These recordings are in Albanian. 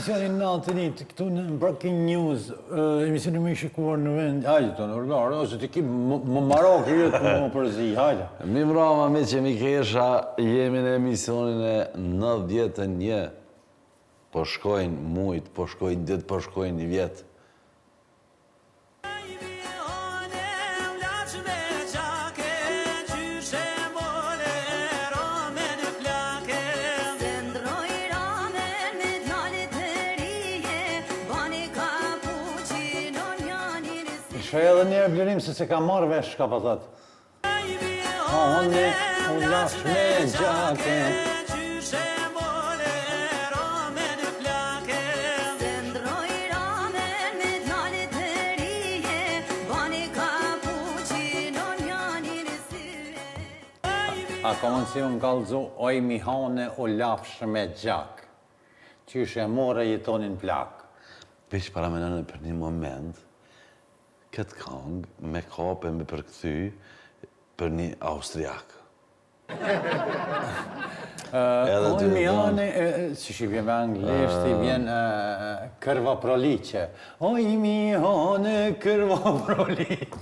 emisionin natënit, këtu në Breaking News, emisionin më i shikuar në vend, hajde të nërlarë, ose të ki më marok jetë më përzi, hajde. Mi mrama me që mi kesha, jemi në emisionin e 91, po shkojnë mujtë, po shkojnë ditë, po shkojnë një vjetë. Shë edhe një e blerim se se ka marrë vesh ka patat. Hone, u lash me gjake. A ka mundësi unë kalëzu, oj mi hone u lafsh me gjak. Qyshe e more jetonin plak. Pesh para me nënë për një moment, këtë këngë me kape me përkthy për një Austriak. Oj mi hone, si shi vjen me anglisht, i vjen kërva proliqe. Oj mi hone, kërva proliqe.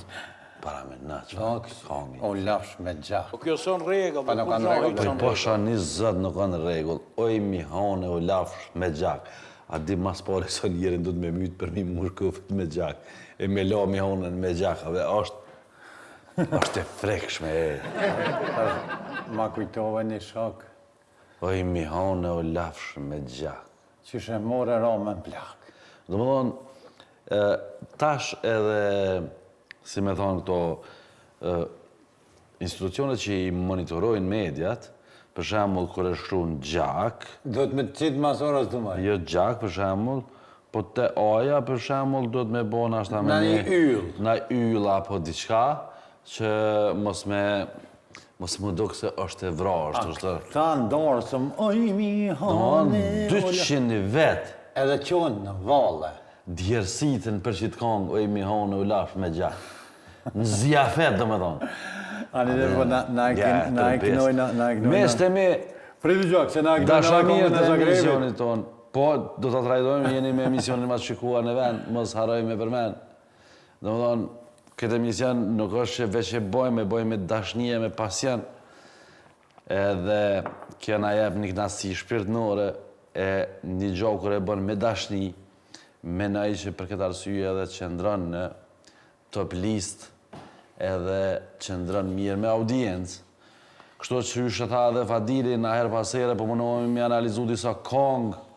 Para me në që këngë. O lafsh me gjak. Po kjo son regull. Pa nuk kanë regull. Po posha 20 nuk kanë regull. Oj mi hone, o lafsh me gjak. A di mas pare sa njerën do të me mytë për mi murkufit me gjak. E me la mi honën me gjak. Ashtë e frekshme e. Ma kujtove një shok. Oj mi hone, o lafsh me gjak. Qyshe more ramën plak. Do më thonë, tash edhe, si me thonë këto institucionet që i monitorojnë mediat, për shembull, kur e shkruan gjak... Do të me të qitë mas orës të maj? Jo gjak, për shembull, po te aja, për shembull, do të me bo nashta me një yll. Na yll apo diçka, që mos më duk se është e vrashtë. Ta ndarësëm, oj mi hane... 200 vetë. Edhe qonë në valle. Djersitën për qitë kongë, oj mi hane u lash me gjak. Në zjafet, do me thonë. Ani dhe po na e knojna... Mes të mi... Priti gjak, se na e knojna dashamirë në të Zagrebit. emisionit tonë. Po, do të trajdojmë, jeni me emisionin ma të shikua në vend, mos harojme për men. Do më thonë, këtë emision nuk është që veç e bojme dashnije, me pasion. Edhe kjo na jep një knasi shpirtnore, e një gjokur e bën me dashni, me na i që për këtë arsye edhe qëndron në top list, edhe qëndron mirë me audiencë. Kështu që yshe tha dhe Fadili, na herë pasere, po mënohemi me analizu disa kongë.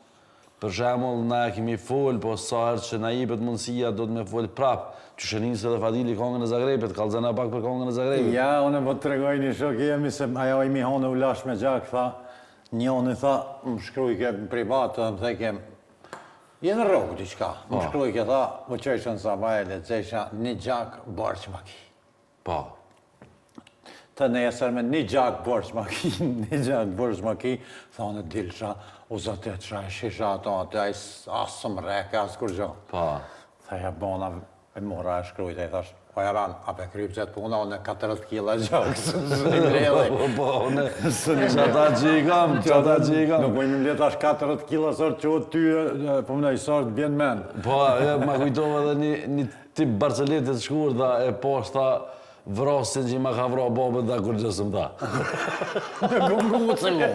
Për shembull, na e kemi fol, po sa herë që na jepet mundësia, do të me fol prap. Që shënisë edhe Fadili kongën e Zagrebit, kalzena pak për kongën e Zagrebit. Ja, unë po të tregoj një shok jemi se ajo i mi hone u lash me gjak, tha, njoni tha, më shkruj ke privat, më theke, jenë rrugë diçka. Më shkruj ke tha, po qeshën sa bajle, cesha një gjak borç maki. Po. Të nesër me një gjak borç maki, një gjak borç maki, thonë dilësha, u zote të shaj shisha ato, atë asëm reke, asë kur gjo. Po. Thaja bona, e mora e shkrujt, e thash, po jaran, ape krypëzet puna, unë 40 kila gjak, së një mledhe. Po, unë, qata që i kam. Nuk ujmë mledhe ash 40 kila, sërë që o ty, po më nëjë sërë të bjen men. Po, ma kujtove edhe një tip Barceletit shkur, dhe e poshta, vrasin që i ma ka vra babët dhe kur gjësëm ta. Nuk ngucë mu.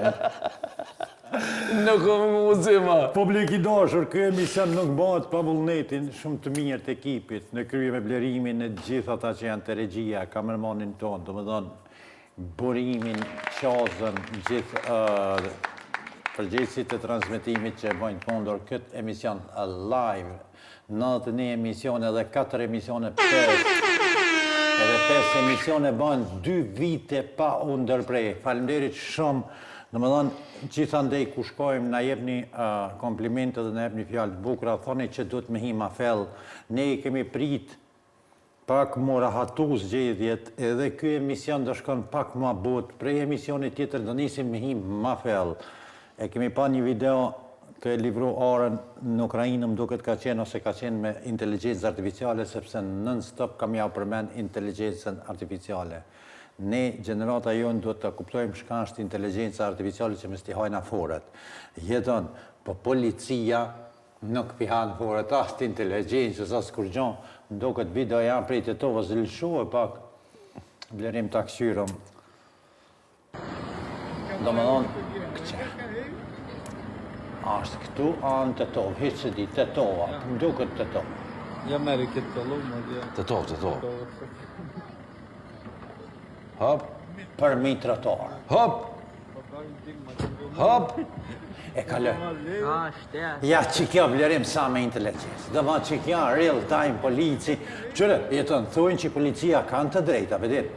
Nuk më ngucë ma. Publik i dashur, kjo emision nuk bëhet pa vullnetin shumë të mirë të ekipit, në krye me blerimin në gjithë ata që janë të regjia, kamermanin tonë, do më thonë, burimin, qazën, gjithë përgjegjësit të transmitimit që bojnë kondor këtë emision live, 91 emisione dhe 4 emisione edhe 5 emisione bënë 2 vite pa u ndërprej. Faleminderit shumë. Në më dhënë, gjithandej ku shkojmë, na jepni komplimente dhe na jepni fjalë të bukura, thoni që duhet me hi ma fell. Ne i kemi prit pak më rahatu zgjedhjet, edhe ky emision do shkon pak ma but. Prej emisionit tjetër do nisim me hi ma fell. E kemi pa një video të livru arën në Ukrainë, më duket ka qenë ose ka qenë me inteligencë artificiale, sepse non-stop kam ja përmend inteligencën artificiale. Ne, gjenerata jonë, duhet të kuptojmë shka është inteligencë artificiale që me stihajnë aforet. Jeton, po policia Nuk pihan fore ta të inteligencës, as kur gjon, ndo këtë video janë prej të tovë zilëshohë pak, blerim të aksyrum. Do më thonë, këqe. Ashtë këtu anë të tovë, hitë se di, të tova, ndo këtë të tovë. Ja merë këtë të lumë, Të tovë. Hop, Për mi trotuar. hop, hop. E kaloj. Ja që kjo vlerim sa me inteligencë. Dhe ma që kjo real time polici. Qëre, jetën, thujnë që policia kanë të drejta, vedin.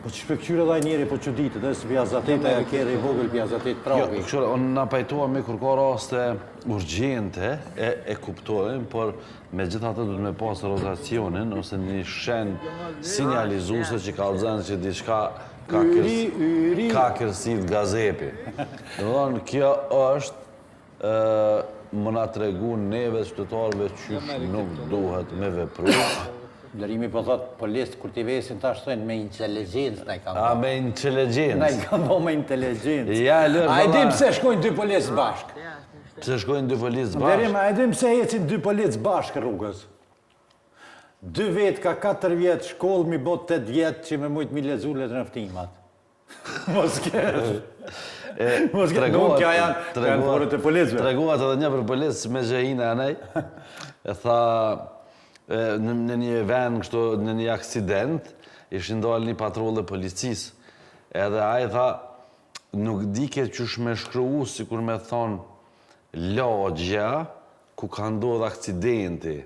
Po që shpekqyre dhe njeri po që ditë, dhe së pjazatet e kere i vogël pjazatet Jo, pravi. këshore, unë na pajtua me kur ka raste urgjente, e kuptojnë, por me gjitha të du të me pasë rotacionin, ose një shenë sinjalizuse që ka lëzën që diçka ka kërësit gazepi. Dhe më thonë, kjo është më na tregu neve qytetarëve qysh nuk duhet me vepru. Blerimi po thot, polisë kur t'i vesin ta shtojnë me inteligencë, na i kanë A bo. me Na i inteligencë. kanë bo me inteligencë. Ja, lërë, A e dim valla. pse shkojnë dy polisë bashkë? Pse shkojnë dy policë Blerim, bashkë? a e dim pse ecin dy policë bashkë rrugës? 2 vetë ka 4 vjetë shkollë, mi bot 8 vjetë që me mujtë mi lezu rëftimat. Mos kesh. Mos kesh, nuk kja janë forët e policëve. Treguat edhe një për policë me gjehina anej. E tha, në një vend kështu, në një aksident, ishin dalë një patrullë e policisë. Edhe a i tha, nuk di ke qysh me shkruu, si kur me thonë lagja ku ka ndodhë aksidenti.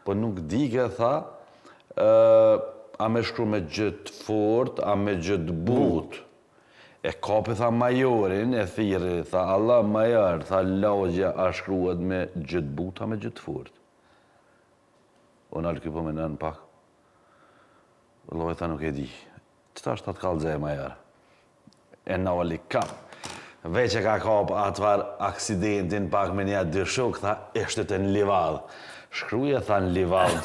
Po nuk di ke, tha, a me shkru me gjëtë fort, a me gjëtë but. E kapi, tha, majorin, e thiri, tha, Allah major, tha, lagja a shkruat me gjëtë but, a me gjëtë fort. Unë alë këpo me nënë pak. Loj, tha, nuk e di. Qëta është atë kalëzhe, major? E nali kap. Veç e ka kap atëvar aksidentin pak me një dy shok, tha, ishte të në livadë. Shkruje, tha, në livadë,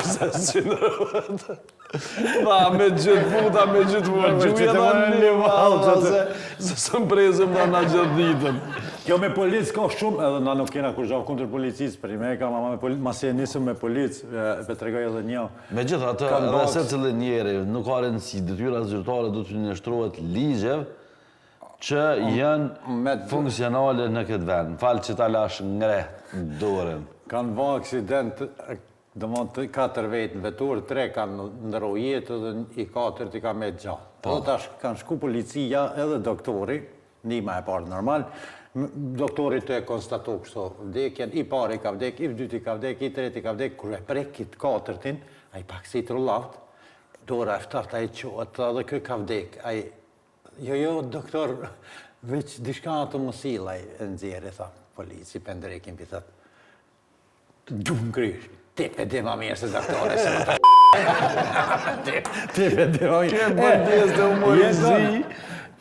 se synërët. Tha, me gjithë puta, me gjithë vërgjuje, tha, në livadë, se së më prezëm da në gjithë ditën. Kjo me policë ka shumë, edhe na nuk kena kur zhavë kundër policisë, për i me ka mama me policë, mas e nisëm me policë, pe tregoj edhe një. Me gjithë atë, edhe se cilë njeri, nuk ka rëndësi, detyra zyrtare do të nështrohet ligjev që janë funksionale në këtë vend. Falë që ta lash ngre dorën. Kanë va aksident, do më të 4 vetë në vetur, 3 kanë ndëro jetë dhe i 4 t'i ka me gjatë. Edhe tash kanë shku policia edhe doktori, nima e parë normal, doktori të e konstatu kështu vdekjen, i pari ka vdek, i vdyti ka vdek, i treti ka vdek, kur e prekit 4-tin, a i pak si të rullavt, dora e ftafta i qohet, edhe kë ka vdek, a i, jo, doktor, veç dishka atë mësila e nëzjeri, tha, polici, pëndrekin, pithat, gjumë krysh, ti pe di ma mirë se doktore, se më ta ti pe di ma mirë. Ke bëndes të humorizi,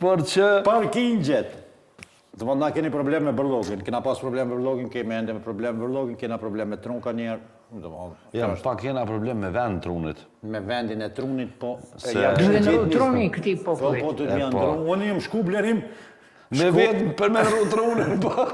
por që... Parkingjet. Të mund na keni problem me bërlogin, kena pas problem me bërlogin, kemi ende me problem me bërlogin, kena problem me trunka njerë. Jam, pak kena problem me vend trunit. Me vendin e trunit, po... Duhe në truni këti Po, popullit. po, të të janë trun. Unë jam shku blerim... Me vetë për me ndru trunin, po.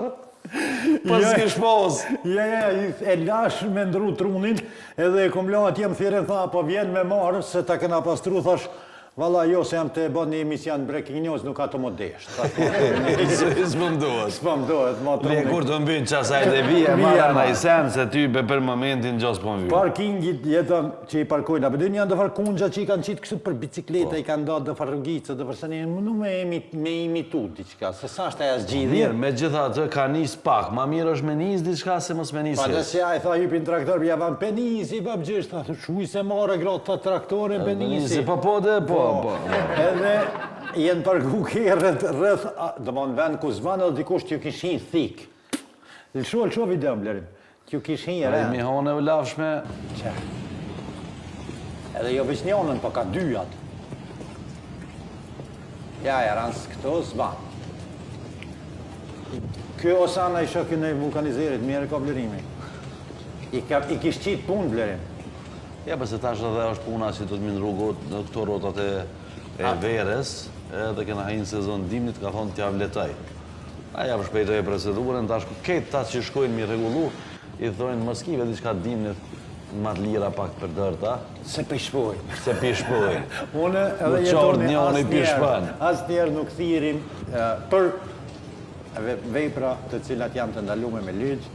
Po s'kish pos. Ja, e lash me ndru trunin, edhe e kom la atje më thire, tha, po vjen me marë, se ta kena pastru, thash, valla, jo, se jam të bën një emision Breaking News, nuk ka të më desht. S'më mdohet. S'pa më dohet, ma Le trunin. kur të mbynë qasaj dhe vije, marra në i sen, se ty për momentin gjos po mbynë. Parkingit jetën që i parkojnë, a përdojnë janë dëfar kungja që i kanë qitë kështu për bicikleta, i kanë da dëfar rrugicë, dëfar se një mënu me imitu diqka, se sa është aja zgjidhje. Mirë, me gjitha të ka nis pak, ma mirë është me nis diçka se mos me nis Pa jesh. nëse a i tha hypin traktor, ja van penisi, pa bëgjësht, tha shuj se marë gratë të traktorin penisi. Po po dhe, po. Edhe jenë parku kërët rrëth, do më në vend ku zvanë edhe dikush t'ju kishin thik. Lësho video blerim, t'ju kishin E mi rrën. hone u lafshme, Qe. Edhe jo veç njonën, po ka dyjat. Ja, ranë këto zvanë. Kjo osana i shokin e vulkanizerit, mjerë ka blerimi. I kish qitë punë blerim. ja përse tash edhe është puna që do të minë rrugot në këto rotat e verës, edhe kena hajnë sezon dimnit, ka thonë t'ja vletaj. Aja për shpejtoj procedurën, tash këtë ta që shkojnë mi regullu, i thojnë mos kive diçka dimnë ma të lira pak për dërta. Se pishpoj. Se pishpoj. Unë edhe Nuk jetoni qartë një unë i pishpan. asnjëherë nuk thirim për vepra të cilat janë të ndalume me ligj,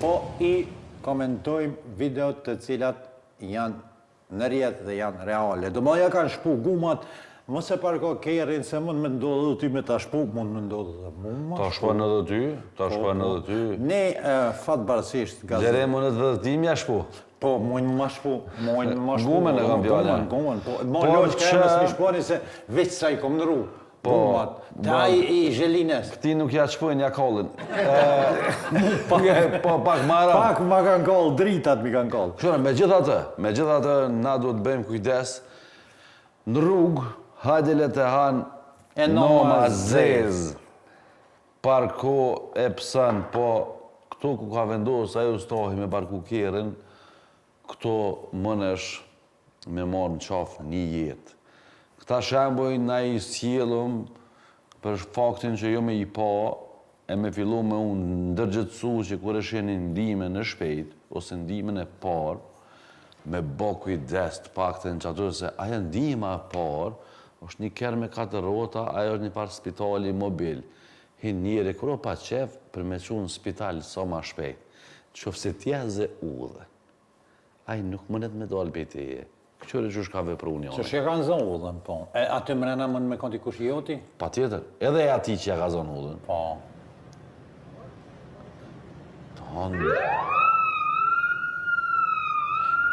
po i komentojmë videot të cilat janë në rjetë dhe janë reale. Do më ja kanë shpu gumat, mos e parko kerrin se mund me ndodhë dhe ty me ta shpu, mund me ndodhë dhe mund. Ta shpon edhe ty, ta shpon edhe ty. Ne fatbarësisht Gjere më në të vëdhtim ja shpu. Po, mojnë më shpu, mojnë më shpu. Gumën e kam fjallë. Gumën, po. Mo loqë ka e më s'mishponi se veç sa i kom nëru. Gumat. Ta i zhelines. Këti nuk ja shpojnë, ja kollin. Po, pak mara. Pak ma kanë kollë, dritat mi kanë kollë. Këshore, me gjitha të, na duhet bëjmë kujdes. Në rrugë, hajde le të hanë noma zez. Parko e pësën, po këto ku ka vendosë, ajo stohi me parku kjerën, këto mënesh me marë në qafë një jetë. Këta shemboj na i sjellëm për faktin që jo me i pa, e me fillu me unë ndërgjëtsu që kur është jeni ndime në shpejt, ose ndime në parë, me bo kujdes të pakten që ato se aja ndima e parë, është një kerë me 4 rota, ajo është një parë spitali mobil. Hinë njëri, kërë pa qef, për me qunë spital sa ma shpejt. Qofë se tja zë udhe. Aja nuk mënet me dalë për ti e. Këqyre që është ka vepru një Që shë kanë zonë udhën, po. E aty mrena mund me konti kush joti? Pa tjetër, edhe e ati që ja ka zonë udhën. Po. Tonë,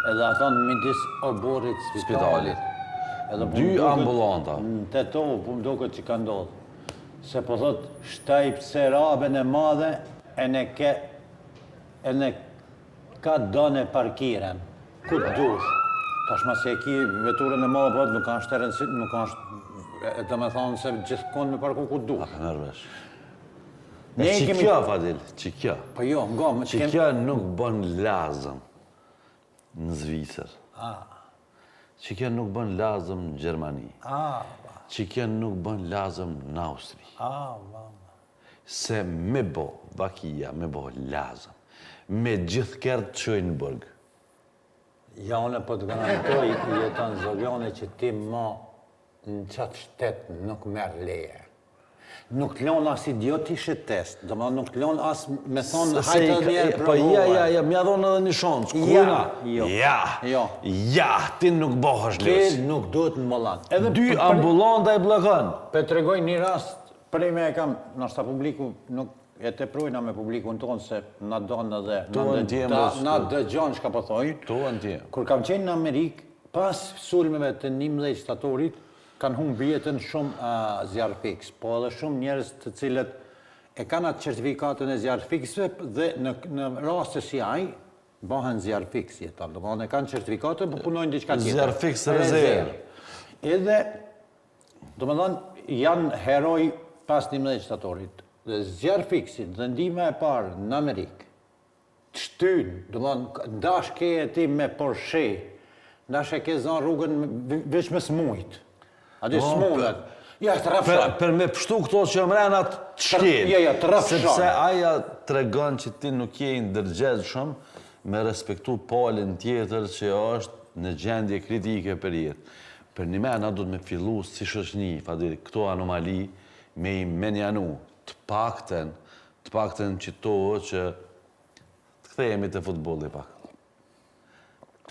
Edhe aton midis oborit spitalit. Edhe po 2 m'duket- ambulanta. Te to, po më duket që ka ndodhë. Se po thot, shtaj pse raben e madhe, e ne ka done parkiren. Ku të dush. Tash ma se e ki veturën e madhe, po nuk kanë shterën, nuk kanë dhe me thonë se gjithë konë me parku ku të dush. pa mërvesh. Ne Që kemi- kjo, Fadil, që kjo. Po jo, nga, Që kjo nuk bën lazëm në Zvicër. Që kjo nuk bën lazëm në Gjermani. Që kjo nuk bën lazëm në Austri. Se me bo vakia, me bo lazëm. Me gjithë kërë të qojnë në burg. Ja, unë po të garantoj jeton zogjone që ti ma në qatë shtetë nuk merë leje. Nuk të lonë as idiot ishe test, do më nuk të lonë as me thonë hajtë dhe njerë Po ja, mja dhonë edhe një shonë, s'kujna. Jo. Ja, ti nuk bohësh Ti lësë. nuk duhet në molan. 2 ambulanta i blokën. Pe të regoj një rast, prej me e kam, nështë publiku, nuk e të projna me publikun tonë, se na donë edhe, na dëgjon shka po thojnë. Tuan tje. Kur kam qenë në Amerikë, pas sulmeve të 11 shtatorit, kanë humbë vjetën shumë zjarë fiks, po edhe shumë njerëz të cilët e kanë atë certifikatën e zjarë fiksve dhe në raste si aj, bëhen zjarë fiks jetan. Do më e kanë certifikatën, po punojnë diçka tjetër. Zjarë fiks rezervë. Edhe, do më thonë, janë heroj pas 11 shtatorit. Dhe zjarë fiksin dhe ndime e parë në Amerikë, të shtynë, do më thonë, ndash ke e ti me Porsche, ndash e ke zanë rrugën veç me smujt. A di smunët. Ja, të rafshan. Per me pështu këto që mrenat të shkjen. Ja, të rafshan. Sepse aja të regon që ti nuk je ndërgjez shumë me respektu palin tjetër që është në gjendje kritike për jetë. Për një me, na du të me fillu si shoqni, Fadil, këto anomali me i menjanu të pakten që to që të kthejemi të futbolli pak.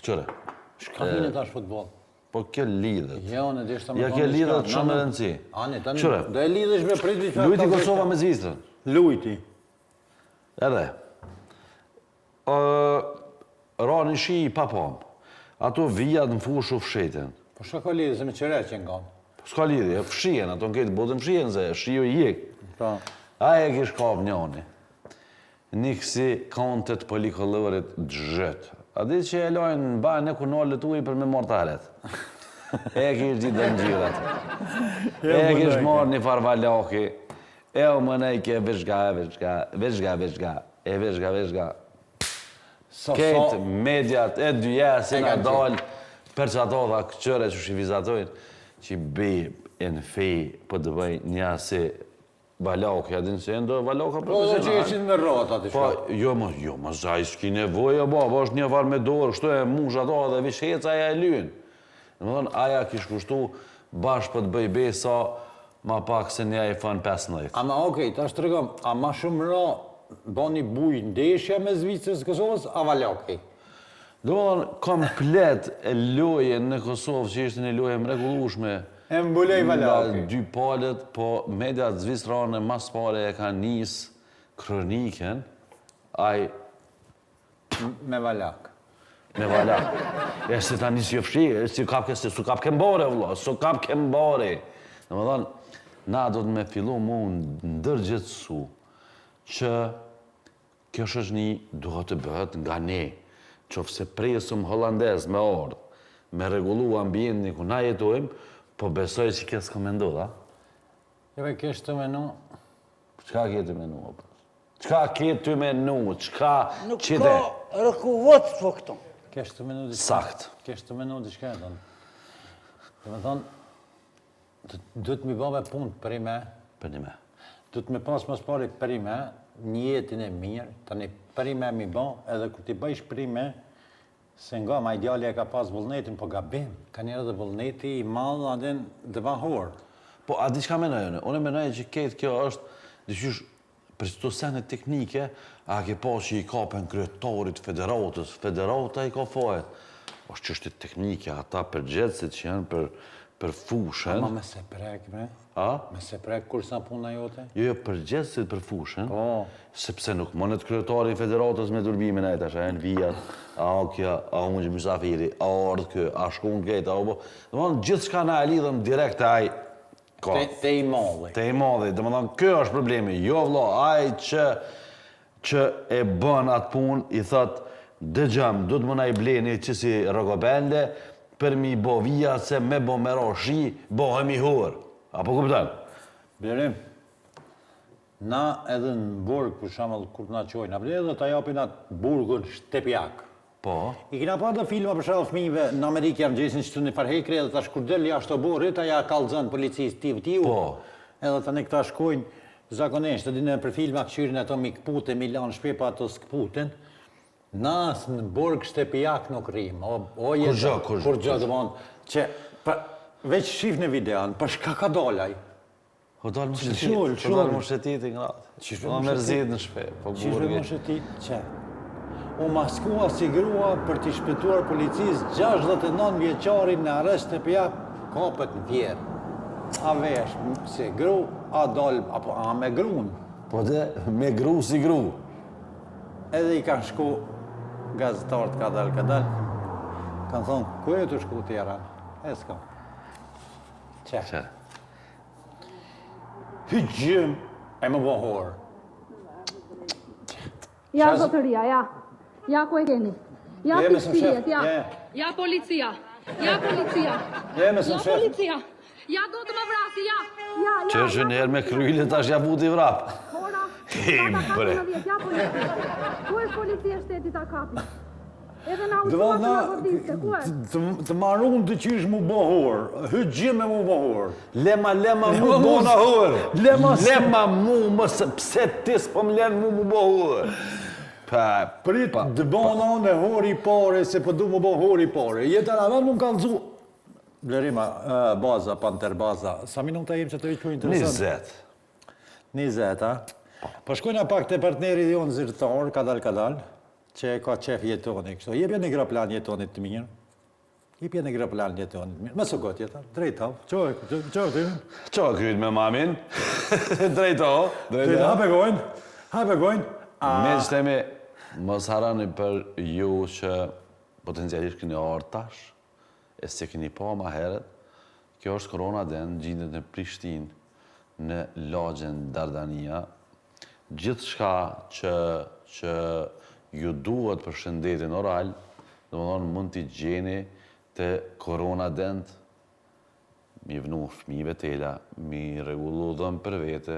Qëre? Shka vine tash futbol? Po kjo lidhet. Jo, në dishtë të më Ja kjo lidhet shumë e rëndësi. Ani, tani, Qëre? do e lidhesh me priti që... Lujti Kosova me Zvistrën. Lujti. Edhe. Ra një shi i papam. Ato vijat në fushu fshetin. Po shka ka lidhë se me qëre që nga? S'ka lidhje, fshien, ato në këtë botën fshien, se shio i jek. Po. Aja kish kap njani. Një kësi kontet polikollorit gjët. A di që e lojnë në banë e kunallet uj për me mortalet. E kish ditë dhe në gjirat. E kish marrë një farvalaki. E o më nejke veçga. Këtë mediat e dyja se nga dalë për që ato dha këqëre që shqivizatojnë që bëj e në fej për të bëj një asi Valauke, a din se ndo valauka Po, dhe që ishin me rrota të Po, shka. jo, më zaj, s'ki nevojë, po është një farë me dorë, kështu e mush ato dhe visheca aja e lyën. Në më thonë, aja kish kushtu bashkë për të bëj besa ma pak se një iPhone 15. Ama okej, ta shtregom, a ma shumë ra bani buj ndeshja me Zvicrës Kosovës, a valauke? Do më thonë, komplet e loje në Kosovë që ishte një loje mrekullueshme. E mbulej valauke. Nga dy palët, po mediat zvistrane mas pare e ka njësë kroniken, aj Me valak. me valak. E se ta njësë jëfshi, e si su kap kembore, vëllo, su kap kembore. Në më thonë, na do të me fillu mu ndërgjithsu që kjo shoqëni duhet të bëhet nga ne, qofse presëm holandez me ordë, me regullu ambientin ku na jetojmë, po besoj që kjo s'ka me ndodha. Jeve kesh të menu, Qka ke të menu, opë? Qka ke të menu, qka Nuk qite? ka rëkuvot po këto. kesh të menu diçka. Sakt. Kesh të menu diçka e tonë. Dhe me thonë, du të mi ba me punë për i me, Për një me. du të me pas mas pari për i me, një jetin e mirë, tani për i me mi ba, edhe kur ti bëjsh për i me, se nga ma ideali e ka pas vullnetin, po gabim. Ka njerë dhe vullneti i madhë adin dhe vahor. Po, a di qka menoj? Unë menoj që ketë kjo është, dyqysh, për çdo sene teknike, a ke pas që i kapen kryetorit federatës, federata i ka fajet. është çështje teknike, ata përgjegjësit që janë për fushën. Ma me se prek, me? A? Me se prek kur sa puna jote? Jo, përgjegjësit për fushën. Po. Sepse nuk monet kryetari i federatës me turbimin e tash, a janë vijat, a okja, a unë mysafiri, a ardhë kë, a shkon këtë, a obo. Domethënë gjithçka na e lidhëm direkt te ai Te i madhi. Te i madhi, domethënë kjo është problemi. Jo vëlla, ai që e bën atë punë i thot dëgjam, do të më na i bleni që si rrogobende për mi bo vija se me bo me roshi, bohemi hur. Apo kupton? Blerim, na edhe në burg, për shembull, kur na qojnë, edhe ta japin atë burgun shtepjak. Po. I kena pa të filma për shembull fëmijëve në Amerikë janë gjesin që të një farhekre edhe tash kur del jashtë burrit, aja kallxon policisë tiu. Po. Edhe tani këta shkojnë zakonisht, edhe në për filma këshirin ato mi këpute, mi lanë shpepa ato s'këputen. Nas në burg shtepjak nuk rrim. O jetë. Kur gjë, domethënë që veç shif në videon, për shka ka dalaj. Po dalë më shetit. Shull. Po dalë më shetit i gratë. Qishme Po më mërzit në shpe. Po Qishme burgi. më shetit, që? U maskua si grua për t'i shpëtuar policisë 69 vjeqarin në arrest të pjak, kapët në vjerë. A vesh, si gru, a dal, apo a me grun. Po dhe me gru si gru. Edhe i kanë shku gazetarët ka dal. Kanë thonë, ku e të shku tjera? E s'ka. Që? Që? Hygjim e më bohor. Ja, Qas- zotëria, ja. Ja, ku e keni. Ja, Jemi së pistijet, shef, ja. Ja, policia! Ja, policia! Jemi së Ja, shef. policia! Ja, do të më vrasi, ja! Ja, Që ja, është njëherë me kryllit tash ja buti vrap. Ora, Him, bre. ja, policia. Ku është policia shtetit a kapi? Edhe na Dhe ushtuat na, nga vërdiste, ku është? të marun të qysh mu bohor, hygjim e mu bohor. Lema mu mu bona hur. Lema mu mëse pse ti s'po m'len mu bo hur. Pa, Prit të bona në hori pare, se për du mu bo hori pare. Jetën a venë mu më kalëzu. Blerima, baza, panter baza. Sa minuta im që të viqë interesant? 20. 20, a? Po shkojna pak të partnerit jonë zyrtar, kadal, që ka qef jetoni kështu. Jepja një gra plan jetonit të mirë. Jepja një gra plan jetonit të mirë. Më së gotë jeton, drejtov. Qoj të mirë. Qa kryt me mamin? Drejto. Hape gojnë. Me që temi, mos harani për ju që potencialisht këni orë tash, e se këni pa ma heret, kjo është korona den, gjindet në Prishtinë, në lagjen Dardania. Gjithë shka që ju duhet për shëndetin oral, dhe më thonë mund t'i gjeni të korona dent, mi vënu fëmijëve tela, mi regullu dhëmë për vete,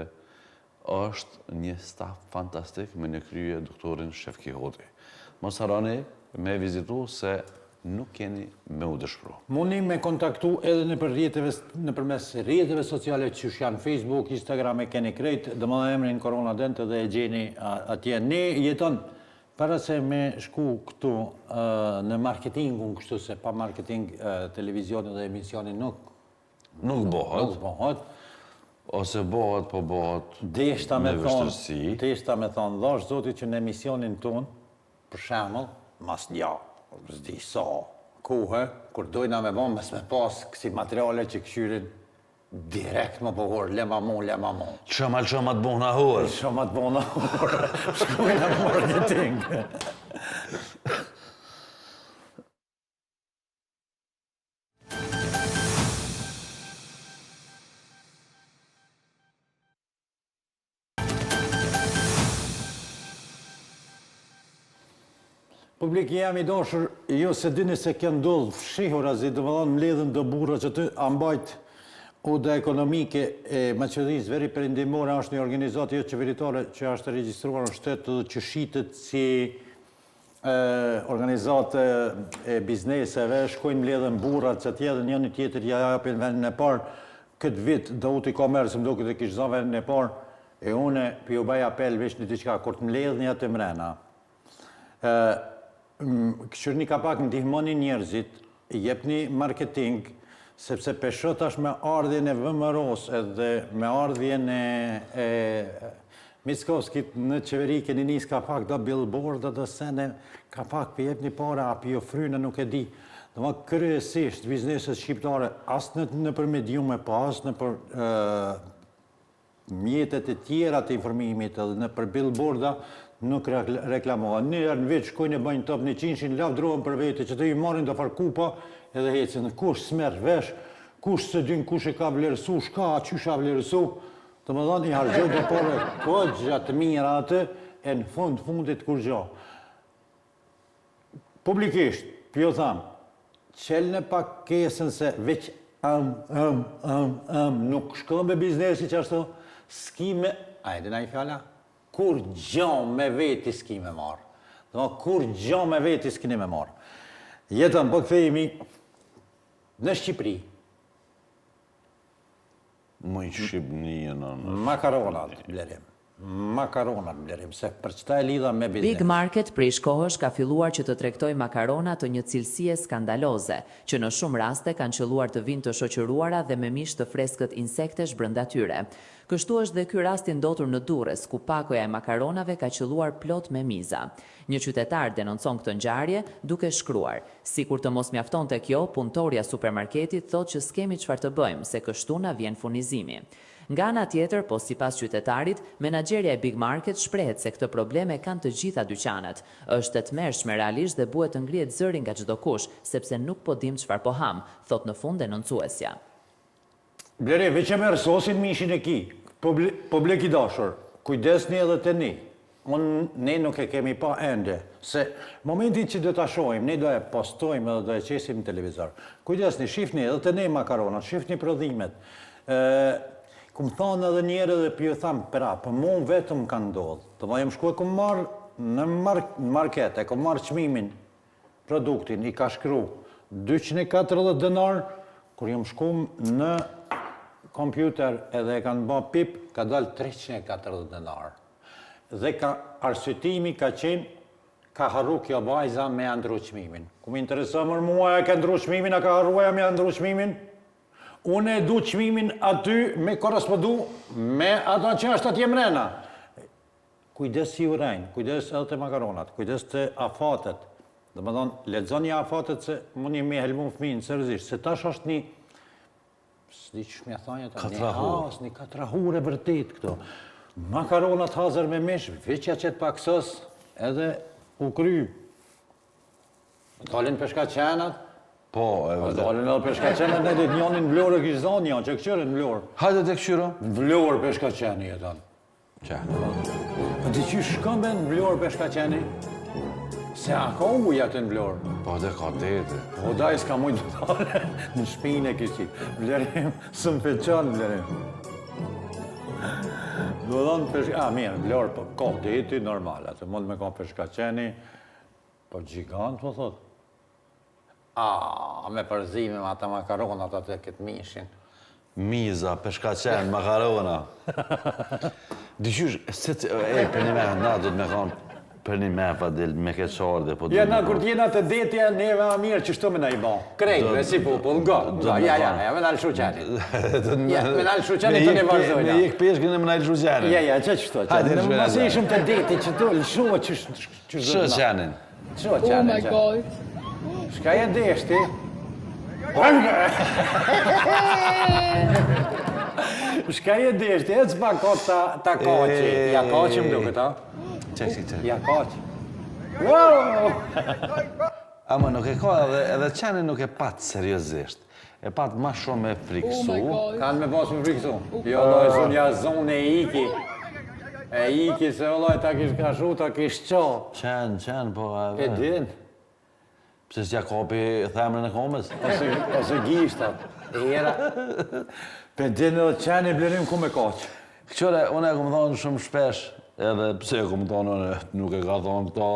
është një staf fantastik me në krye doktorin Shefki Hoti. Mos harani me vizitu se nuk keni me u dëshpru. Mundi me kontaktu edhe nëpërmes rrjeteve sociale që janë Facebook, Instagram e keni krejt, dhe më dhe emrin Korona Dent dhe e gjeni atje. Ne jeton, para se me shku këtu në marketingun kështu, se pa marketing televizionin dhe emisionin nuk bëhet. Ose bëhet, po bëhet Deshta me vështërsi. thonë, dhash zotit që në emisionin ton, për shemëll, mas s'di sa kohë, kur dojna me bon, mes me pas kësi materiale që këshyrin direkt më pohor, lema mon. Qëma të bona horë. Shumë atë bona horë, shkujna në marketing. Publiki jam I dashur, jo se dini se kënë ndodhë fshihur azi, dhe më dhanë mledhen do burra që të ambajt Oda ekonomike e Maqedonisë veri perindimore është një organizatë jo qeveritare që është regjistruar në shtetë dhe që shitet si organizatë e bizneseve, shkojnë mledhen burrat që tjetër një tjetër ja japin vendin e parë. Këtë vit Dauti Komerës më duket e kishë zënë vendin e parë e une për ju bëj apel veç në diçka, kur të mledhni atë mrena. Këshërni ka pak ndihmoni njerëzit, jepni marketing, sepse peshot është me ardhjen e VMRO-s edhe me ardhjen e Mickovskit në qeveri keni nis ka pak da billboard dhe sene, ka pak për jepni para, api jo frynë nuk e di. Dhe ma kryesisht bizneset shqiptare, asë në për mediume, pa asë në për mjetet e tjera të informimit edhe në për billboarda, nuk reklamohen. Njërë në veç shkojnë e bëjnë top 100, lavdrohen për vete, që të i marrin të farë kupa, edhe hecin, kush s'merë vesh, kush se din kush e ka vlerësu, shka, qysh a vlerësu, të më dhanë I hargjoj dhe pore këgja të mira atë, e në fundit kur gjo. Publikisht, pjo thamë, qelë në pak kesën se veç nuk shkëm me biznesi që ashtu, s'ki me, ajde na I fjalla, kur gjo me veti s'ki me marë. Dhe kur gjo me veti s'ki me marë. Jetën, po këthejemi, në Shqipëri, Më I Shqipëni në makaronat blerim, se për qëta e lidha me biznes. Big Market prej shkohësh ka filluar që të tregtoj makarona të një cilësie skandaloze, që në shumë raste kanë qelluar të vinë të shoqëruara dhe me mish të freskët insektesh brenda tyre. Kështu është dhe ky rast I ndotur në Durrës, ku pakoja e makaronave ka qelluar plot me miza. Një qytetar denoncon këtë ngjarje duke shkruar: "Sikur të mos mjaftonte kjo, punëtorja supermarketit thotë që s'kemi çfarë të bëjmë, se kështu na vjen furnizimi." Nga ana tjetër, po sipas qytetarit, menaxherja e Big Market shprehet se këtë probleme kanë të gjitha dyqanet. Është e tmerrshme realisht dhe buhet të ngrihet zëri nga çdo kush, sepse nuk po dim çfarë po ham, thot në fund denoncuesja. Bleri, veç e merë sosin mishin e ki, po blek I dashur, kujdesni edhe të ni. Ne nuk e kemi pa ende, se momentin që do të shohim, ne do e postojmë edhe do e qesim në televizor. Kujdesni, shifni edhe të ne makaronat, shifni prodhimet. Këmë thonë edhe njerë dhe për ju thamë, për mu vetëm ka ndodhë. Të ma jem shku e këmë marrë në market, e këmë marrë qmimin, produktin, I ka shkru 240 denar, kur jem shku në kompjuter edhe e kanë ba pip, ka dalë 340 denar. Dhe arsyetimi ka qenë, ka harru kjo vajza me andru qmimin. Ku më intereso mërë mua e ka ndru qmimin, a ka harruaja me andru qmimin? Unë e du qmimin aty me korrespondu me ato që është atje mrena. Kujdes si urejnë, kujdes edhe të makaronat, kujdes të afatet. Dhe më thonë, lexoni afatet se mundi me helmu fëmijën seriozisht, se tash është një, s'di që shmja thanja ta, një katrahur e vërtet këto. Makaronat hazër me mish, veqja qëtë pak sos, edhe u kry. Dalin peshka qenat, Po, e vërtet. dalin edhe peshka qenat, ne ditë njonin vlorë kishë zonë janë, që këqyrin vlorë. Hajde të këshyro. Vlorë peshka qeni jeton. Qa? Po të që shkëmben vlorë peshka qeni? Se a ka uja të në vlorë? Po dhe ka dete. Po daj s'ka mujtë të dale në shpinë e kishit. Vlerim, së më feqanë vlerim. Do dhonë peshka, mirë, vlorë, po ka deti normal, atë mund me ka peshka qeni, po gjigant, po thotë. Me përzime me ata makaronat atë këtë mishin. Miza, peshkaqen, makarona. Dyqysh, për një me, na do të me kanë për një me pa del me këtë shardhe. Ja, na kur t'jena të detja, neve a mirë që shto me na i ba. Krejtve, si popull, nga. Ja, me nalë shuqeni. Ja, me nalë shuqeni të ne vazhdojna. Me jek peshkin e me nalë shuqeni. Ja, që qëto qenë. Në mëse ishëm të deti që të lëshua që zëtë na. Shuqenin. Shua qenin që. Shka e deshti? Shka e deshti? E cë bakot ta kaqi. Ja kaqi më duke ta? Qeksi. Ja kaqi. Wow! Ama nuk e ka edhe qenin nuk e pat seriosisht. E pat ma shumë e friksu. Kanë me pas me friksu. Jo, loj, zonë ja zonë e iki. E iki se loj ta kish kashu, ta kish qo. Qen, po E din. Pse s'ja kapi themrën e komës? Ose gishtat. Era. Pe din edhe qeni blerim ku me kaq. Këqore, unë e kom thonë shumë shpesh, edhe pse e kom thonë, nuk e ka thonë këta,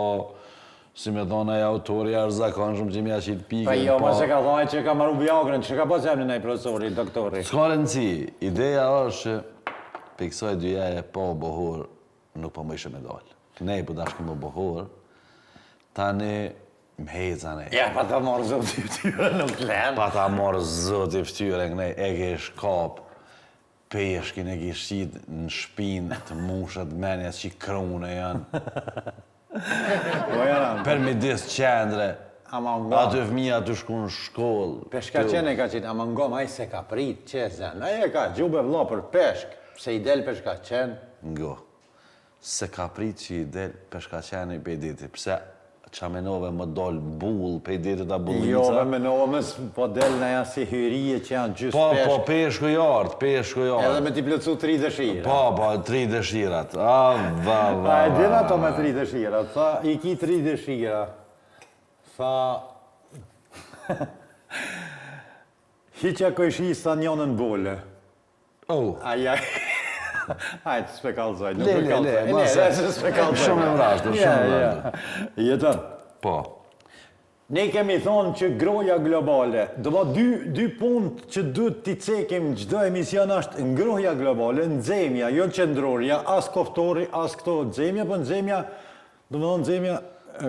si me thonë e autori arzakon shumë që mi a qitë pike. Pa jo, ma se ka thonë që ka maru bjagrën, që ka pas emnin e profesori, doktori. S'ka rëndësi, ideja është që pe kësaj dyjaje po bohur, nuk po më ishe me dalë. Ne po dashkim po bohur, tani mhecane. Ja, pa ta morë zoti ftyre nuk lenë. Pa ta morë zoti ftyre kënej, e ke shkap, peshkin e ke shqit në shpinë të mushat menja që i krune janë. Po janë. Per midis qendre, Ama nga. aty fëmija të shku në shkollë. Peshka qene ka qitë, ama nga ma i se ka prit qezen. Aje ka gjube vlo për peshk, se i del peshka qenë. Ngo, se ka prit që i del peshka qeni pe diti, pse qamenove më dol bull pe diti ta bullica. Jo, me novës, po del në janë si hyrije që janë gjysë Po, peshk. po, peshku jartë. Edhe me t'i plëcu 3 dëshira. Po, 3 dëshirat. A e din ato me 3 dëshira, tha, i ki 3 dëshira. Tha... Hiqa kojshi sa njonën bolle. Oh. Aja... Hajtë, s'pe kalzoj, nuk Le, pe kalzoj. mase. S'pe kalzoj. Shumë e vrashtë, shumë e vrashtë. Jetën. Po. Ne kemi thonë që groja globale, do më dy punt që duhet t'i cekim gjdo emision është ngroja globale, nxemja, jo qendrorja, as koftori, as këto nxemja, po nxemja, do më thonë nxemja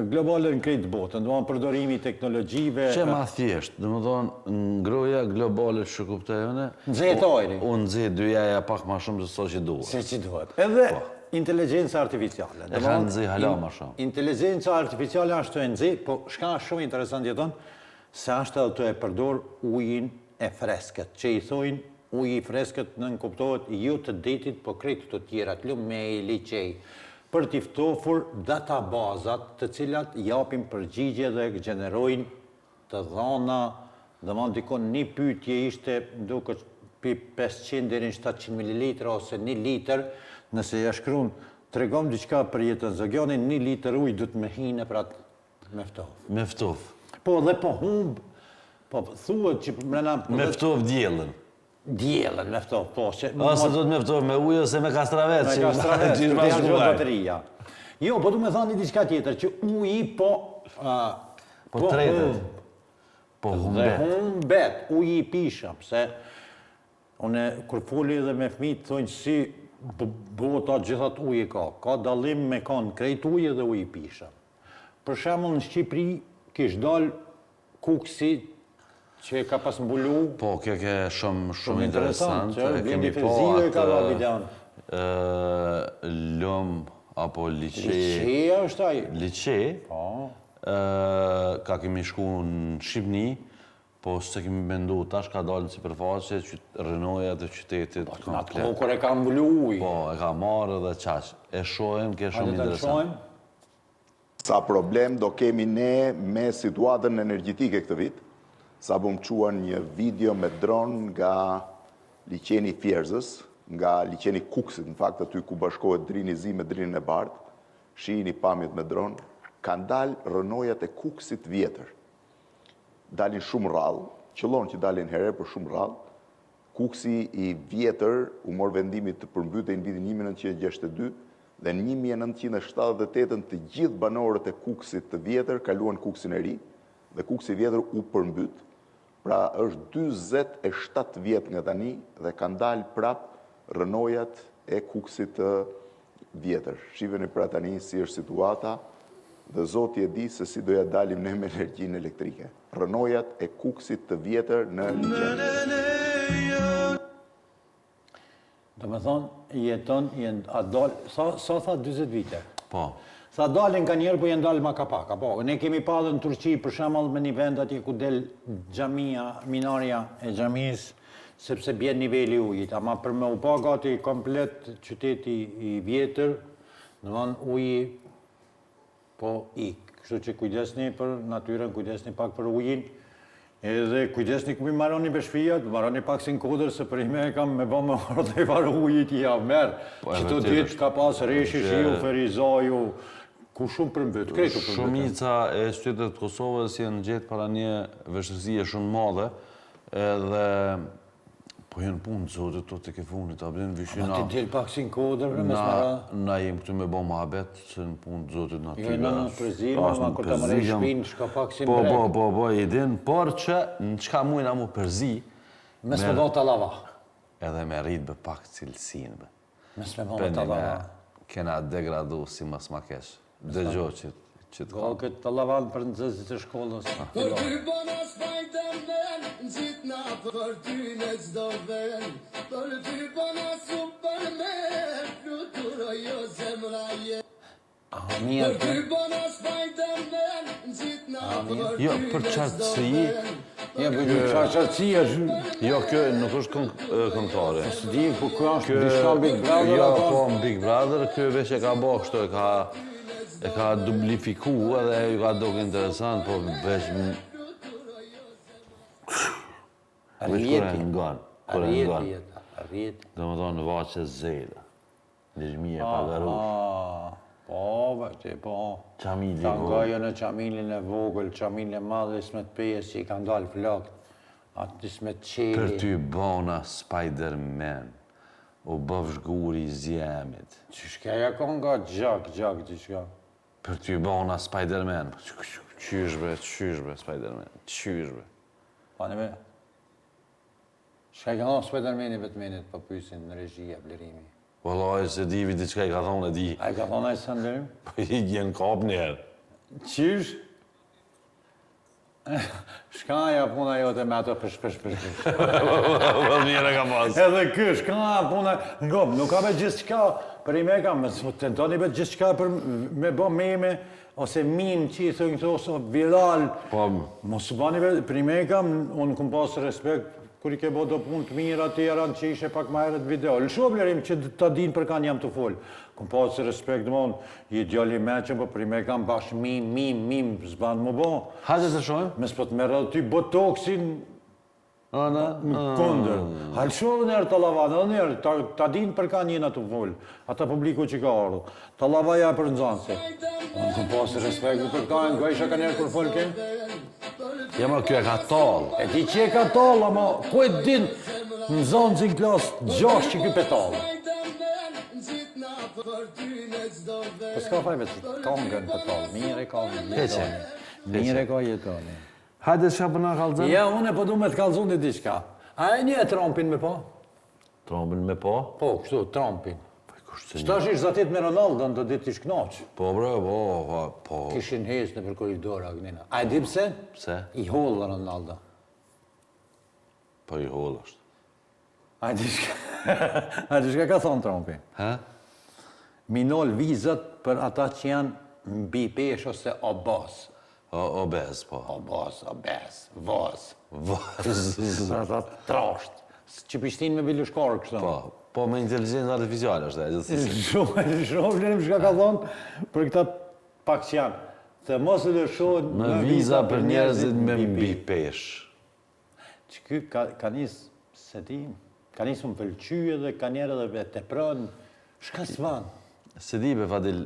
globale në krejtë botën, do më përdorimi teknologjive. Që ma thjesht, dhe më thonë, ngroja globale që kuptojone, Nxetojri. Unë nxet dyjaja pak ma shumë se so që duhet. Se që duhet. Edhe inteligenca artificiale. E ka nxej hala ma shumë. Inteligenca artificiale është të nxej, po shka është shumë interesant jeton, se është edhe të e përdor ujin e freskët, që i thojnë uji i freskët nën kuptohet ju të detit, po krejtë të tjera, të lumë me i liqej, për t'i ftofur databazat të cilat japin përgjigje dhe gjenerojnë të dhana, dhe më ndikon një pyetje ishte duke pi 500 deri në 700 ml ose 1 litër, nëse ja shkruan tregom diçka për jetën zogjonin, 1 litër ujë du të me hine për atë me ftof. Me ftof. Po dhe po humb, po thuhet që mrena... Me ftof djellën. Djellën me ftof, po që... Ose do të me ftof me ujë ose me kastravet. Me kastravet, që të janë gjithë bateria. Jo, po du me thonë një diçka tjetër, që uji po... Po tretet. Po Dhe humbet. humbet, uji i pishëm, se... Une, kur foli edhe me fmit, thonë si bota gjithat uji ka. Ka dalim me kanë krejt uji dhe uji i pishëm. Për shembull në Shqipëri, kish dal kuksi që ka pas mbulu... Po, kjo ke shumë interesant. që Blendi Ferziu e ka dha videon. Lëm apo liqe... Liqeja është ai. Liqe, ka kemi shku në Shqipni, po se kemi mendu, tash ka dalë në sipërfaqe, rënoja të qytetit Në atë komplet. kohë kur e ka mbulu uji. Po, e ka marrë dhe qaq. E shohem, ke shumë Hajde ta interesant. shohim. Sa problem do kemi ne me situatën energjetike këtë vit, sa bëm quan një video me dron nga liqeni Fierzës, nga liqeni Kuksit, në fakt aty ku bashkohet drini zi me drinin e bardh, shihni pamjet me dron, kanë dalë rënojat e Kuksit vjetër. Dalin shumë rrallë, qëllon që dalin herë për shumë rrallë. Kuksi i vjetër u mor vendimit të përmbytej në vitin 1962 dhe në 1978 të gjithë banorët e Kuksit të vjetër kaluan Kuksin e ri dhe kuksi vjetër u përmbyt, pra është 27 vjet nga tani dhe kanë dalë prap rënojat e kuksit të vjetër. Shifeni pra tani si është situata dhe Zoti e di se si doja dalim ne me energjinë elektrike. Rënojat e kuksit të vjetër në ligjen. Do me thonë, jeton, a dalë, sa tha 20 vite? Po. Sa dalin ka njerë, po jenë dalë ma ka pak, apo? Ne kemi pa dhe në Turqi, për shembull me një vend atje ku del xhamia, minarja e xhamisë, sepse bjen niveli ujit, ama për me u pa gati komplet qyteti i vjetër, domethënë uji po ik. Kështu që kujdesni për natyrën, kujdesni pak për ujin, edhe kujdesni ku mi marroni beshfijat, marroni pak si në kodër, se për ime e kam me ba me ardhe i varë ujit i merë. Që të ditë ka pas reshi, shiu, ferizaju, ku shumë përmbët, kretu përmbët. Shumica e qytetet të Kosovës janë gjetë para një vështirësie shumë madhe, edhe po jenë punë të zotit të të ke funit, a blenë vishina. Ma ti del pak si në kodër, mes mara. Na jem këtu me bo muhabet, se në punë të zotit në Jo, në përzime, ma kur ta mërej shpinë, shka pak si Po, mbrek. i din, por që në qka mujna mu përzi, Mes me bo të lava. edhe me rritë bë pak cilësinë bë. Mes me bo të lava. Kena degradu si mas ma kesh. Dëgjo që të Ka këtë të lavan për nëzëzit e shkollës. Për ty bëna s'pajtëm ven, n'gjitna për ty në gjdo ven. Për ty bëna supermen, fluturo jo zemra je. Mirë, Për ty bëna s'pajtëm ven, n'gjitna për ty Jo, për qartësi, ja, për qarqarësi është... jo, kjo nuk është këngëtare. Së di, po kjo është dishka Big Brother, Jo, apo? po, në Big Brother, kjo veç e ka bo kështu, e ka duplifiku edhe ju ka doke interesant, po veç Rjeti. Kërë Rjeti. do më thonë në vaqe zela. Lëshmi e pagarush. Po, vëti, po. Qamili Ta vogël. ngajo në qamilin e vogël, qamilin e madhe, Ismet Pejes që i kanë dalë flakt. Atë Ismet Qeli. Për ty bona Spider-Man, u bëv shguri i zjemit. Që shkeja ka nga gjak, që shka. Për ty bona Spider-Man. Qysh bre, Spider-Man. Qysh bre. Pane me. Shka i ka nga Spider-Mani vetëmenit për pysin në regjia, blerimi. Vëllaj, se divi diçka i ka thonë e di. A i ka thona i së në blerim? Po i gjenë kap njerë. Qysh? Shka ja puna jote me ato pësh. Vëllë njëre ka pas. Edhe kë, shka ja puna, ngom, nuk ka me gjithë qka, për i me kam, tentoni me gjithë qka për me bo meme, ose mim që i thënë këto, ose viral. Po, Mos së bani për i me kam, unë këm pasë respekt, kur i ke bo do punë të mirë atjera në që ishe pak ma herët video. Lësho blerim që ta din për kanë jam të folë. Këm pasë respekt mon, i djali me që për i me kam bash mim, zban më bo. hajde të shojmë? Mes po të merë ty botoksin Ana? në kondër. Halësho dhe njerë të lavanë, edhe njerë, ta din për kanë jena të folë. Ata publiku që ka ardhë. Ta lavaja për nëzanse. Unë këm pasë respekt për këta, në gajsha ka njerë kur folë ke? Ja, ma kjo e ka talë. E ti që e ka talë, ama ku e din në zonë që në klasë 6 që kjo pe talë. Po s'ka fajve që kongën pe talë, mire ka Heqe. Mire ka jetoni. Hajde shka për na kalëzën? Ja, unë e po du me të kalzun një diçka. A e një e Trumpin me po? Trombin me po? Po, kështu, Trumpin. Kushtë se një. Qëtash ish zatit me Ronaldën të ditë ish knaqë. Po, bre, po. Kishin hes në për koridora, Agnina. A e di pse? Pse? I hollë Ronaldo. Po i hollë është. A e di shka ka thonë Trumpi? Ha? Minol vizat për ata që janë mbi pesh ose obos. Obez, po. Obos, voz. Vazë. Ata trasht. Që pishtin me bilushkarë kështë. Po me inteligencë artificiale është e gjithësisht. Shumë vlenim shka ka thonë për këta pak që janë. Se mos e lëshohet Në viza për njerëzit me mbi pesh. Që ky ka njësë, se ti, ka njësë më pëlqyje dhe ka njerë edhe të prënë. Shka s'vanë? Se di be Fadil.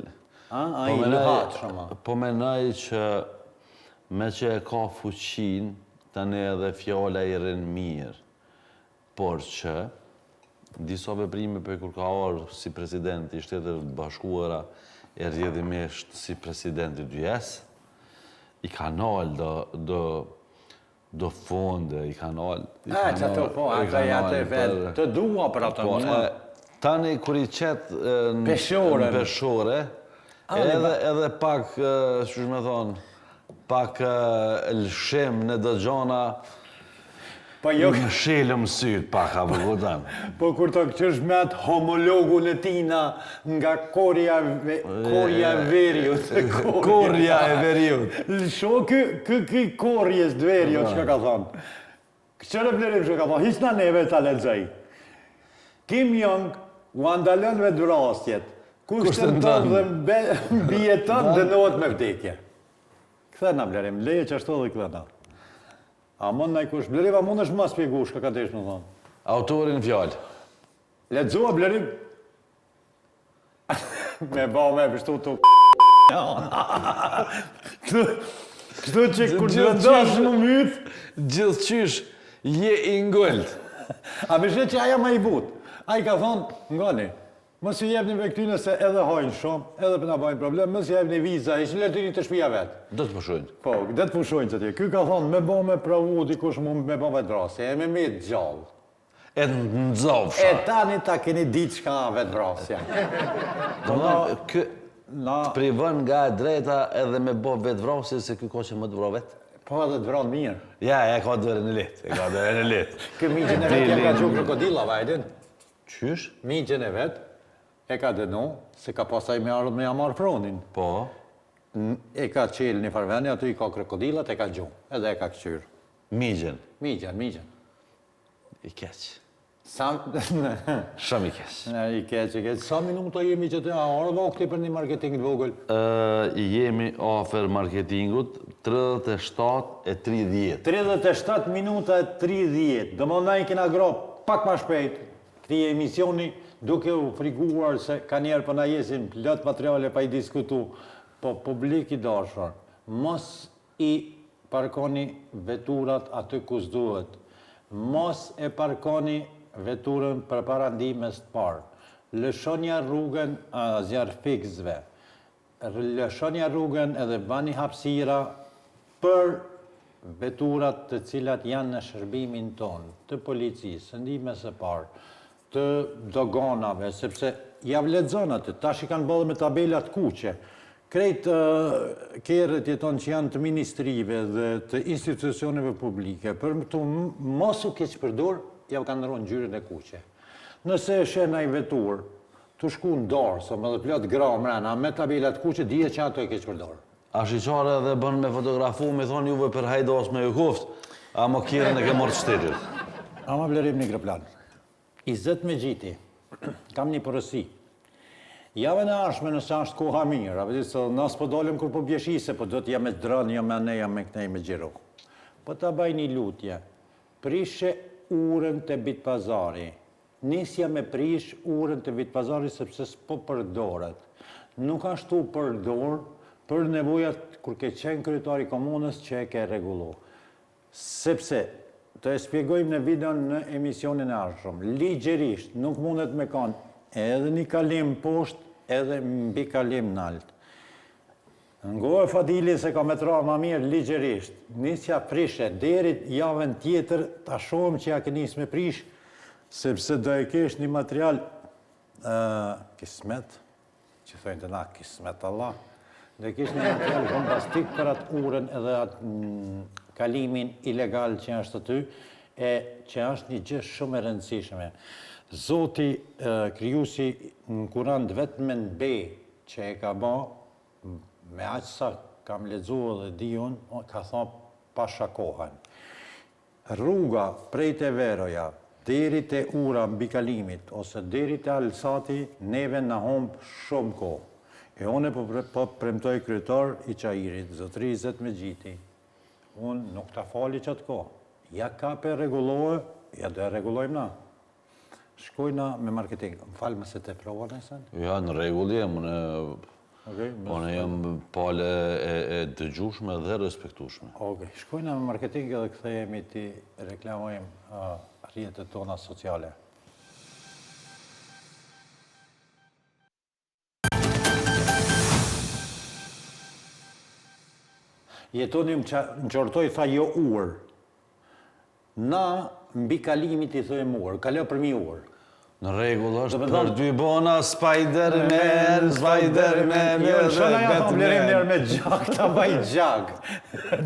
A i luhat shumë. Po menaj që me që e ka fuqin, tani edhe fjalla i rrinë mirë. Por që, disa veprime për kur ka orë si presidenti i Shteteve të Bashkuara, e rrjedhimisht si presidenti dyes, i kanal do fonde, i kanal... Që të po, ata janë vetë, të dua për ato mua. Tani, kur i qetë në peshore, edhe pak, që me thonë, pak lëshim në dëgjona, në shelëm sytë pak, a përgotan. Po kur të këqësh me atë homologu në tina nga korja e veriut. Korja e veriut. Lësho kë korjes të veriut, që ka thonë. Këqërë blerim që ka thonë, hisna neve të lexoj. Kim Jong u andalën me vrasjet. Kushtën dhe bjeton dënohet me vdekje. Këthena blerim, leje që ashtu dhe këthena. A mund në i kush, blerim, a mund është ma spjegu, shka ka desh më thonë? Autorin fjallë. Lexoa blerim. Me ba me pështu të Kështu që kur të dash më mytë, gjithë qysh je i ngëllët. a me shet që aja ma i but. A i ka thonë, ngani, mos i jepni me këtyne se edhe hajnë shumë, edhe për na bajnë problem, mos i jepni viza, ishë lërtini të shpia vetë. Do të pushojnë. Po, dhe të pushojnë që ti. Ky ka thonë, me ba me pravu, dikush mund me ba me drasje, e me të gjallë. E në nëzovësha. E tani ta keni ditë shka vetë drasja. Kë të privën nga drejta edhe me bo vetë vrasje, se kë ko që më të vro vetë? Po edhe të vranë mirë. Ja, e ka dërë në letë, Kë migjën e vetë ka gju krokodila, vajdin. Qysh? Migjën e vetë e ka dënu, se ka pasaj me ardhë me jamar fronin. Po. E ka qelë një farveni, aty i ka krokodilat, e ka gju, edhe e ka këqyrë. Migjen. Migjen. I keq. Shumë i keq. I keq. Sa minuta jemi që të ardhë okti për një marketing të vogël? Jemi afer marketingut 37:30. 37 minuta e 30. Do më nëjë kena gro pak ma shpejt këti emisioni, duke u friguar se ka njerë për na jesim plot materiale pa i diskutu, po publik i dashur, mos i parkoni veturat aty ku s'duhet, mos e parkoni veturën për para ndihmës të parë, lëshonja rrugën zjarfikësve, lëshonja rrugën edhe bani hapësira për veturat të cilat janë në shërbimin tonë, të policisë, ndihmës së parë, të doganave, sepse javë lexon atë, tash i kanë bëllë me tabelat kuqe. Krejtë kjerët jeton që janë të ministrive dhe të institucioneve publike, për të mos u keq përdor, javë kanë ndërron gjyrin e kuqe. Nëse e shena i vetur, të shku në dorë, së më dhe plot gra mrena, me tabelat kuqe, dije që ato e keq përdor. A shiqare dhe bën me fotografu, me thonë juve për hajdos me ju kuft, a më kjerën e ke morë të shtetit. A ma blerim një greplan. 20 me gjiti, kam një përësi. Javën e ashme nëse ashtë koha mirë, a vëdi se nësë po dolim kur po bjeshise, po do t'ja me drënë, ja me aneja me kënej me gjiro. Po ta baj një lutje, prishe urën të bitë pazari. Nisja me prish urën të bitë pazari sepse s'po përdoret. Nuk ashtu përdor për nevojat kur ke qenë kryetari komunës që e ke regullu. Sepse, të e spjegojmë në videon në emisionin e arshëm, ligjerisht nuk mundet me kanë edhe një kalim poshtë edhe mbi kalim nalt. Ngojë Fadili se ka me tra ma mirë ligjerisht, nisja prishe, derit javën tjetër ta shohëm që ja kënis me prish, sepse do e kesh një material kismet, që thojnë të na kismet Allah, do e kesh një material bombastik për atë urën edhe atë kalimin ilegal që është aty, e që është një gjë shumë e rëndësishme. Zoti krijuesi në Kur'an vetëm në be që e ka ba, me aq sa kam lexuar dhe di unë, ka thonë pa shakohen. Rruga prej te veroja, deri te ura mbi kalimit, ose deri te alsati, neve na humb shumë kohë. E unë po premtoj kryetar i Çajirit, zotëri Izet Megjiti, unë nuk ta fali qatë kohë. Ja ka për regulohë, ja do e regulojmë na. Shkojna me marketing. Më falë më se te provon e sen? Ja, në regull jem, unë jem pale e dëgjushme dhe respektushme. Okej, shkojna me marketing edhe këthejemi ti reklamojmë rrjetet tona sociale. Jetonim në qortoj tha jo ur. Na mbi kalimit i thojmë ur, kalo për mi ur. Në rregull është për dy bona Spider-Man, Jo, shona ja tha Blerim njerë me gjak, ta baj gjak.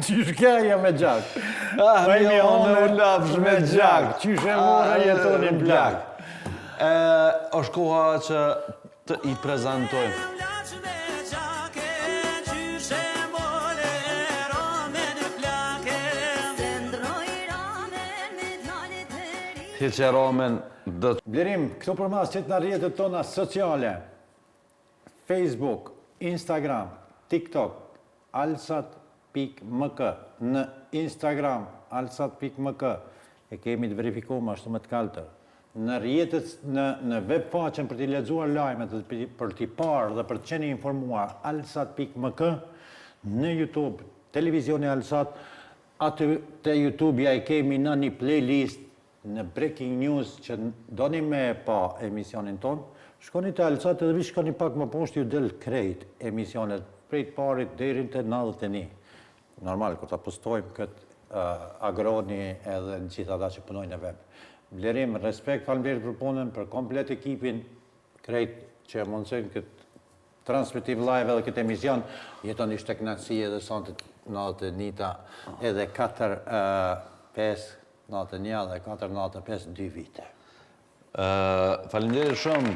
Qysh kja ja me gjak? Mi onë u lafsh me gjak. Qysh e mora jetonim plak. është koha që të i prezentojmë. Hiqe ramen dhe Blerim, këto për mas që të në rjetët tona sociale, Facebook, Instagram, TikTok, alsat.mk, në Instagram, alsat.mk, e kemi të verifikuar ashtu më të kaltër. Në rjetët, në web faqen për t'i lexuar lajmet, për t'i parë dhe për të qenë informuar, alsat.mk, në YouTube, televizioni Alsat, aty te YouTube ja i kemi në një playlist në Breaking News që doni me pa emisionin ton, shkoni të Alsat edhe vi shkoni pak më poshtë ju del krejt emisionet, prej të parit deri të 91. Normal, kur ta postojmë këtë agroni edhe në gjitha ata që punojnë në web. Blerim, respekt, faleminderit për punën, për komplet ekipin krejt që mundsojnë këtë transmitiv live edhe këtë emision, jeton ishte kënaqësi edhe sonte natë nita edhe 4-5 natë një dhe 4 natë 5 2 vite. Faleminderit shumë.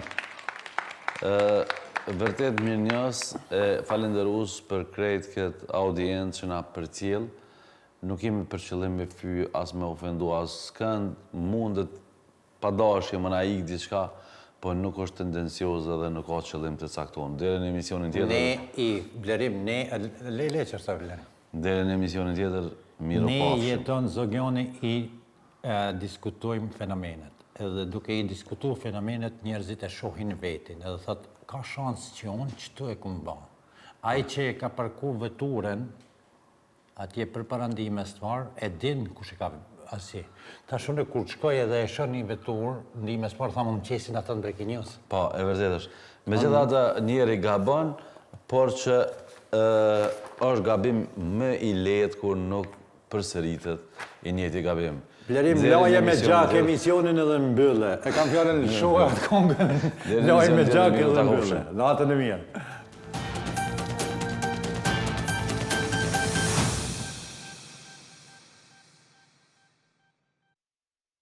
Vërtet mirë njës e falenderus për krejt këtë audiencë që na përcjell. Nuk kemi për qëllim me fy, as me ofendu, as kënd, mundet pa dashje më na ik diçka, po nuk është tendencioz dhe nuk ka qëllim të caktuar. Deri në emisionin tjetër. Blerim, le që është Blerim. Deri në emisionin tjetër, miro Ne pafshim. jeton zogjoni i diskutojmë fenomenet. Edhe duke i diskutuar fenomenet, njerëzit e shohin vetin. Edhe thot, ka shansë që unë qëtu e kumë ba. Ai që e ka parku veturen, atje për parandime stvar, e din kush e ka asi. Ta shune kur shkoj edhe e shon një vetur, ndime stvar, thamë më qesin atë në Breaking News. Po, e vërtet është. Megjithatë njeri gabon, por që është gabim më i lehtë kur nuk përsëritet i njëjti gabim. Blerim, laje me gjak emisionin edhe mbylle. E kam fjallën shohë atë kongën. Laje me gjak edhe mbylle. Natën e mirë.